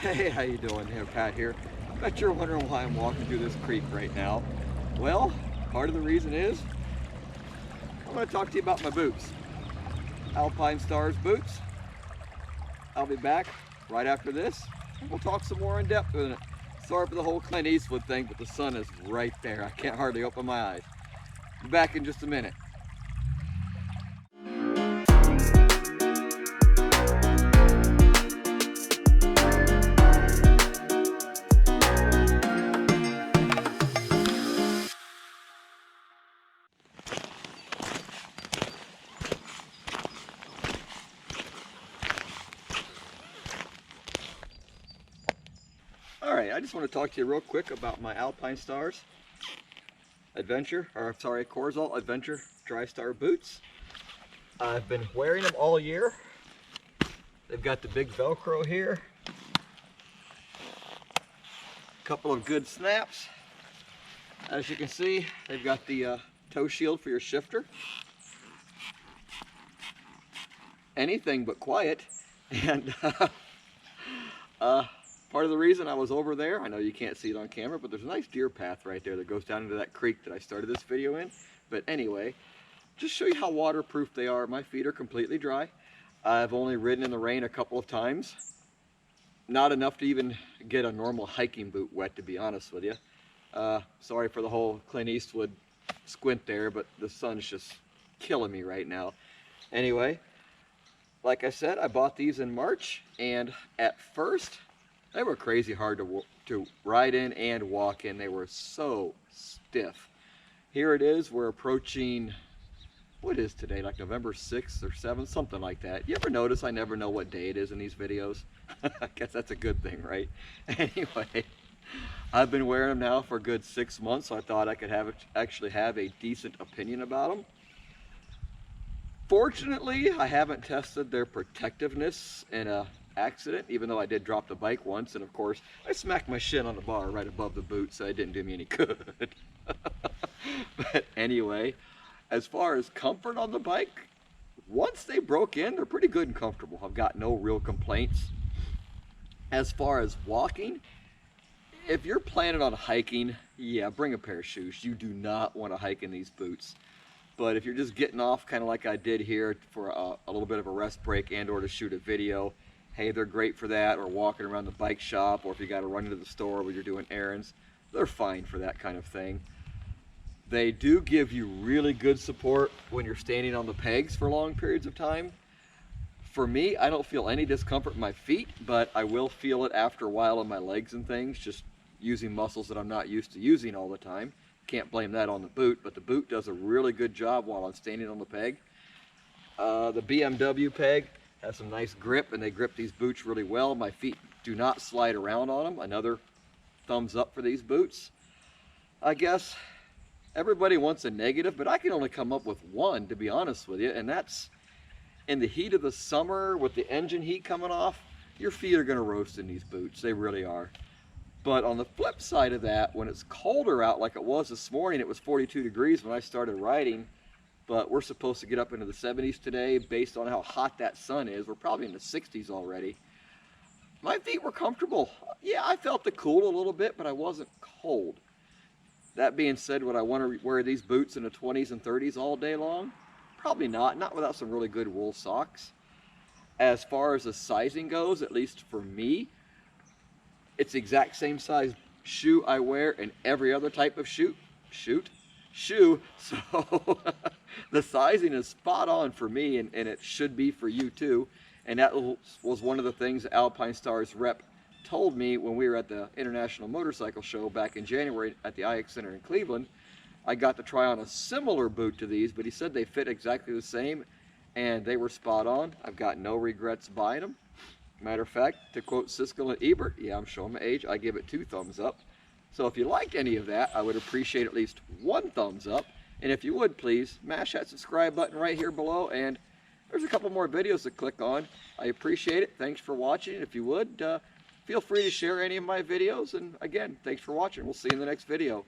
Hey, how you doing? Hey, Pat here. Bet you're wondering why I'm walking through this creek right now. Well, part of the reason is I'm going to talk to you about my boots. Alpinestars boots. I'll be back right after this. We'll talk some more in depth with it. Sorry for the whole Clint Eastwood thing, but the sun is right there. I can't hardly open my eyes. Be back in just a minute. Alright, I just want to talk to you real quick about my Alpinestars Corozal Adventure Drystar boots. I've been wearing them all year. They've got the big Velcro here. A couple of good snaps. As you can see, they've got the toe shield for your shifter. Anything but quiet. And part of the reason I was over there, I know you can't see it on camera, but there's a nice deer path right there that goes down into that creek that I started this video in. But anyway, just show you how waterproof they are. My feet are completely dry. I've only ridden in the rain a couple of times. Not enough to even get a normal hiking boot wet, to be honest with you. Sorry for the whole Clint Eastwood squint there, but the sun's just killing me right now. Anyway, like I said, I bought these in March, and at first, they were crazy hard to ride in and walk in. They were so stiff. Here it is, we're approaching, what is today, like November 6th or 7th, something like that. You ever notice I never know what day it is in these videos? I guess that's a good thing, right? Anyway, I've been wearing them now for a good 6 months, so I thought I could actually have a decent opinion about them. Fortunately, I haven't tested their protectiveness in a accident, even though I did drop the bike once, and of course I smacked my shin on the bar right above the boot, so it didn't do me any good. But anyway, as far as comfort on the bike, once they broke in, they're pretty good and comfortable. I've got no real complaints. As far as walking, if you're planning on hiking, yeah, bring a pair of shoes. You do not want to hike in these boots. But if you're just getting off, kind of like I did here for a little bit of a rest break and or to shoot a video, hey, they're great for that, or walking around the bike shop, or if you got to run into the store where you're doing errands, they're fine for that kind of thing. They do give you really good support when you're standing on the pegs for long periods of time. For me, I don't feel any discomfort in my feet, but I will feel it after a while in my legs and things, just using muscles that I'm not used to using all the time. Can't blame that on the boot, but the boot does a really good job while I'm standing on the peg. The BMW peg has some nice grip, and they grip these boots really well. My feet do not slide around on them. Another thumbs up for these boots. I guess everybody wants a negative, but I can only come up with one, to be honest with you, and that's in the heat of the summer with the engine heat coming off, your feet are going to roast in these boots. They really are. But on the flip side of that, when it's colder out like it was this morning, it was 42 degrees when I started riding, but we're supposed to get up into the 70s today based on how hot that sun is. We're probably in the 60s already. My feet were comfortable. Yeah, I felt the cool a little bit, but I wasn't cold. That being said, would I want to wear these boots in the 20s and 30s all day long? Probably not without some really good wool socks. As far as the sizing goes, at least for me, it's the exact same size shoe I wear in every other type of shoe, so the sizing is spot on for me, and it should be for you too. And that was one of the things Alpinestars rep told me when we were at the International Motorcycle Show back in January at the IX Center in Cleveland. I got to try on a similar boot to these, but he said they fit exactly the same, and they were spot on. I've got no regrets buying them. Matter of fact, to quote Siskel and Ebert, yeah, I'm showing my age, I give it 2 thumbs up. So if you liked any of that, I would appreciate at least 1 thumbs up. And if you would, please mash that subscribe button right here below, and there's a couple more videos to click on. I appreciate it. Thanks for watching. If you would, feel free to share any of my videos. And again, thanks for watching. We'll see you in the next video.